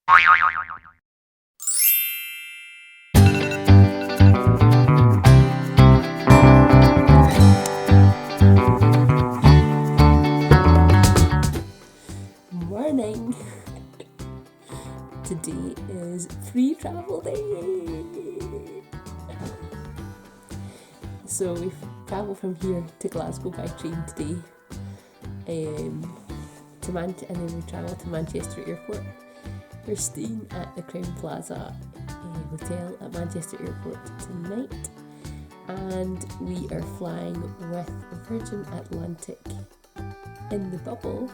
Morning! Today is free travel day! So we've travelled from here to Glasgow by train today, and then we travel to Manchester Airport. We're staying at the Crowne Plaza hotel at Manchester Airport tonight, and we are flying with Virgin Atlantic in the bubble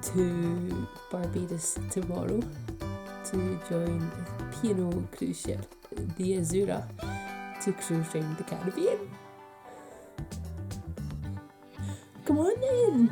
to Barbados tomorrow to join the P O cruise ship, the Azura, to cruise around the Caribbean. Come on then!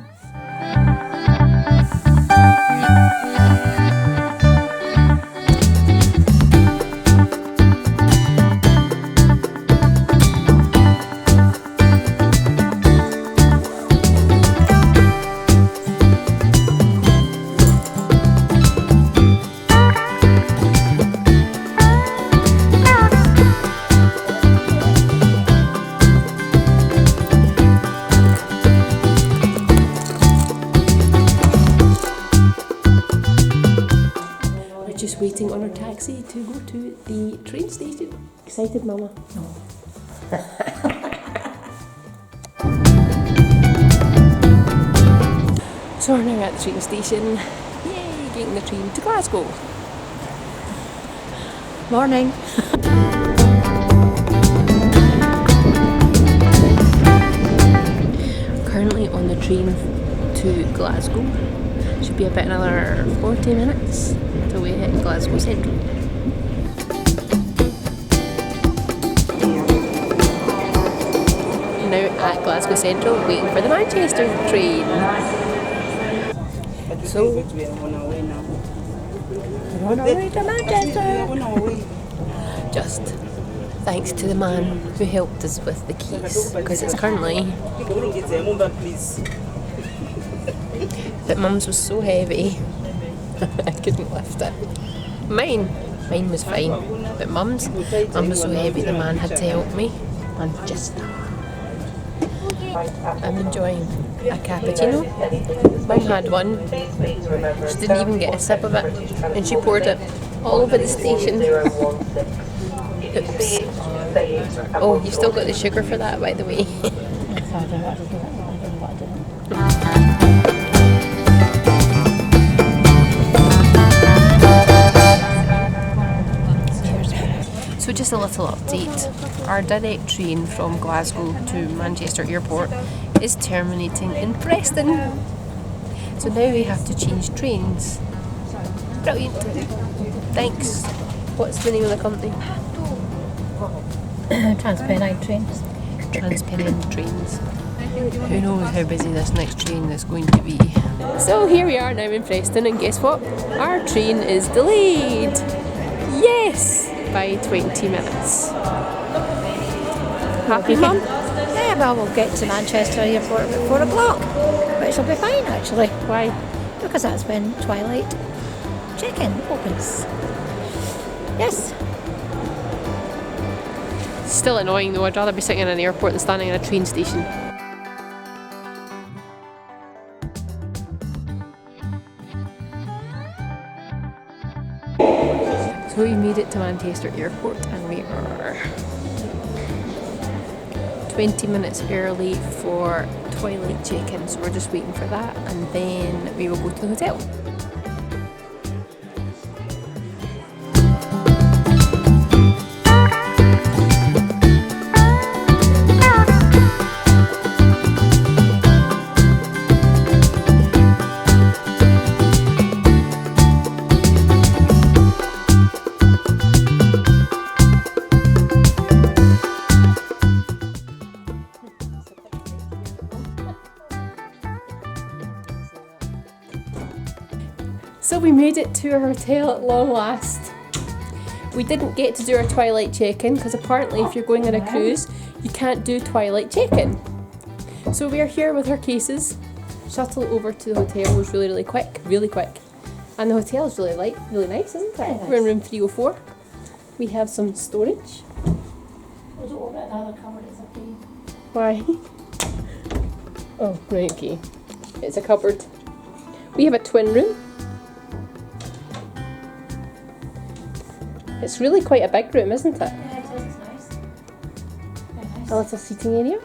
Just waiting on our taxi to go to the train station. Excited, Mama? No. So we're now at the train station. Yay! Getting the train to Glasgow. Morning. Currently on the train to Glasgow. Should be about another 40 minutes till we hit Glasgow Central. Now at Glasgow Central, waiting for the Manchester train. So we're on our way to Manchester. Just thanks to the man who helped us with the keys, because it's currently. But Mum's was so heavy, I couldn't lift it. Mine was fine, but Mum's was so heavy the man had to help me. And I'm enjoying a cappuccino. Mum had one, she didn't even get a sip of it, and she poured it all over the station. Oops. Oh, you've still got the sugar for that, by the way. So just a little update. Our direct train from Glasgow to Manchester Airport is terminating in Preston. So now we have to change trains. Brilliant. Thanks. What's the name of the company? Transpennine Trains. Transpennine Trains. Who knows how busy this next train is going to be. So here we are now in Preston, and guess what? Our train is delayed. Yes! By 20 minutes. Happy, Mum? Yeah, well, we'll get to Manchester Airport at 4 o'clock, which will be fine actually. Why? Because that's when twilight check-in opens. Yes. Still annoying though, I'd rather be sitting in an airport than standing in a train station. So we made it to Manchester Airport, and we are 20 minutes early for twilight check-in, so we're just waiting for that, and then we will go to the hotel. So we made it to our hotel at long last. We didn't get to do our twilight check-in because apparently if you're going on a cruise, you can't do twilight check-in. So we are here with our cases. Shuttle over to the hotel was really quick. And the hotel is really nice, isn't it? Very nice. We're in room 304. We have some storage. I don't open another cupboard, it's okay. Why? Oh, right, okay. It's a cupboard. We have a twin room. It's really quite a big room, isn't it? Yeah, it is, it's nice. Very nice. A little seating area.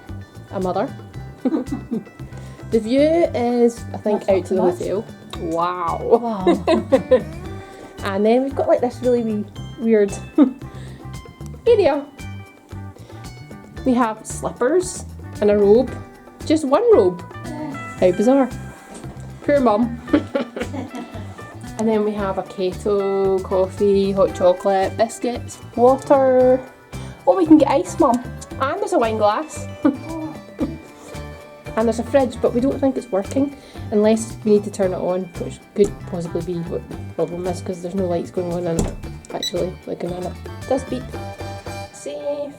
A mother. The view is, I think, Not out to the much. hotel. Wow. Wow. And then we've got like this really weird area. We have slippers and a robe. Just one robe. How bizarre. Poor mum. And then we have a kettle, coffee, hot chocolate, biscuits, water. Oh, we can get ice, mum. And there's a wine glass. And there's a fridge, but we don't think it's working unless we need to turn it on, which could possibly be what the problem is because there's no lights going on in it. Actually, looking at it. It does beep. Safe.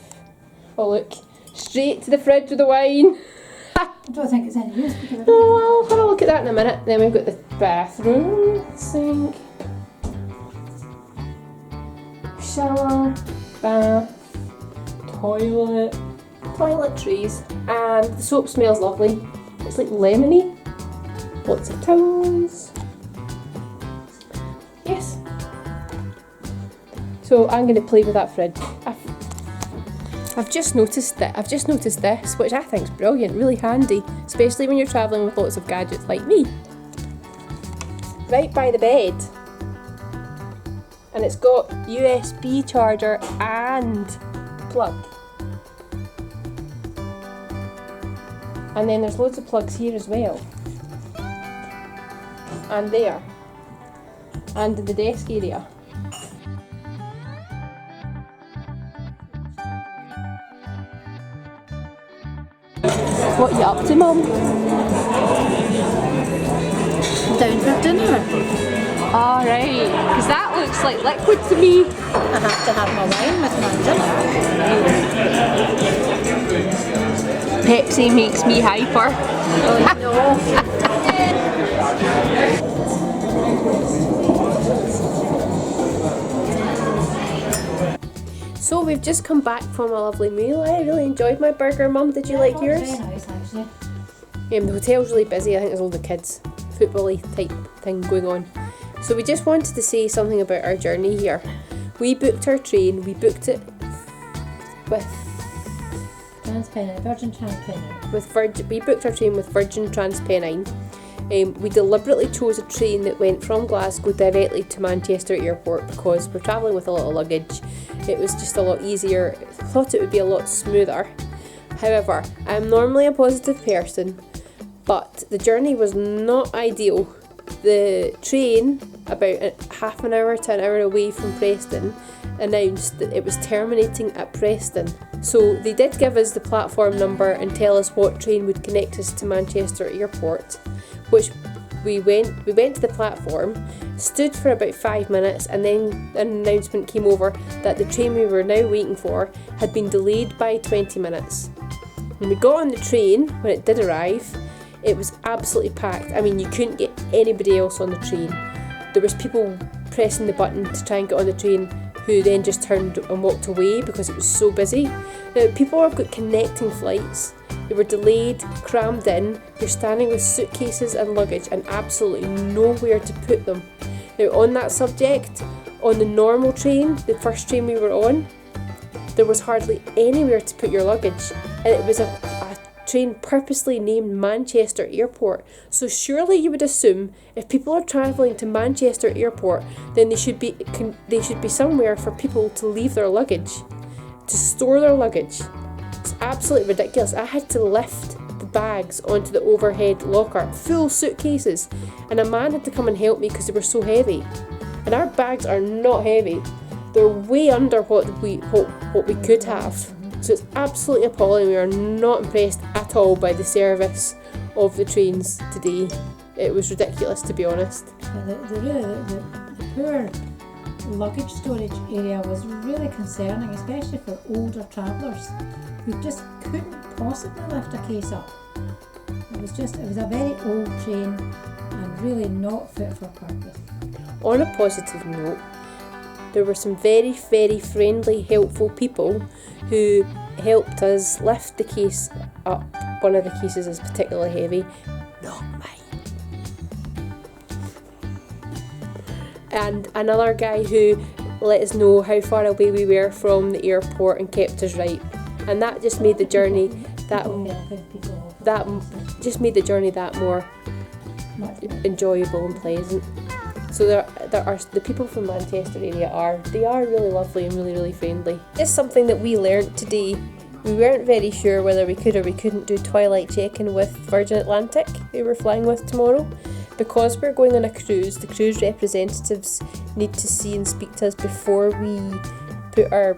Oh look, straight to the fridge with the wine. I don't think it's any use because I don't Oh, I'll have a look at that in a minute. Then we've got the bathroom, sink, shower, bath, toiletries, and the soap smells lovely. It's like lemony. Lots of towels. Yes. So I'm going to play with that fridge. I've just noticed this, which I think is brilliant, really handy, especially when you're travelling with lots of gadgets like me. Right by the bed. And it's got USB charger and plug. And then there's loads of plugs here as well. And there. And in the desk area. What are you up to, Mum? down for dinner. Alright, because that looks like liquid to me. I have to have my wine with my dinner. Pepsi makes me hyper. Oh no. So we've just come back from a lovely meal. I really enjoyed my burger, Mum. Did you like yours? Very nice, actually. The hotel's really busy. I think there's all the kids, football-y type thing going on. So we just wanted to say something about our journey here. We booked our train. We booked it with Virgin TransPennine. We booked our train with Virgin TransPennine. We deliberately chose a train that went from Glasgow directly to Manchester Airport because we're travelling with a lot of luggage. It was just a lot easier. I thought it would be a lot smoother. However, I'm normally a positive person, but the journey was not ideal. The train, about half an hour to an hour away from Preston, announced that it was terminating at Preston. So they did give us the platform number and tell us what train would connect us to Manchester Airport, which we went to the platform, stood for about 5 minutes, and then an announcement came over that the train we were now waiting for had been delayed by 20 minutes. When we got on the train, when it did arrive, it was absolutely packed. I mean, you couldn't get anybody else on the train. There was people pressing the button to try and get on the train who then just turned and walked away because it was so busy. Now, people have got connecting flights. They were delayed, crammed in, you're standing with suitcases and luggage and absolutely nowhere to put them. Now, on that subject, on the normal train, the first train we were on, there was hardly anywhere to put your luggage, and it was a train purposely named Manchester Airport. So surely you would assume if people are travelling to Manchester Airport, then they should be somewhere for people to leave their luggage, to store their luggage. It's absolutely ridiculous. I had to lift the bags onto the overhead locker, full suitcases, and a man had to come and help me because they were so heavy. And our bags are not heavy. They're way under what we could have. So it's absolutely appalling. We are not impressed at all by the service of the trains today. It was ridiculous, to be honest. The poor luggage storage area was really concerning, especially for older travellers who just couldn't possibly lift a case up. It was a very old train and really not fit for purpose. On a positive note, there were some very, very friendly, helpful people who helped us lift the case up. One of the cases is particularly heavy, not mine. And another guy who let us know how far away we were from the airport and kept us right. And that just made the journey that more enjoyable and pleasant. So there are the people from Manchester area are really lovely and really friendly. It's something that we learnt today. We weren't very sure whether we could or we couldn't do twilight check-in with Virgin Atlantic, who we're flying with tomorrow. Because we're going on a cruise, the cruise representatives need to see and speak to us before we put our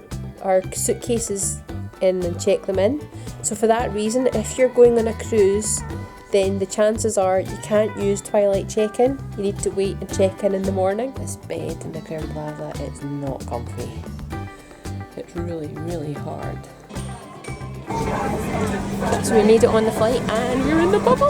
suitcases in and check them in. So for that reason, if you're going on a cruise, then the chances are you can't use twilight check-in. You need to wait and check in the morning. This bed in the Crowne Plaza, it's not comfy. It's really hard. So we made it on the flight and we're in the bubble!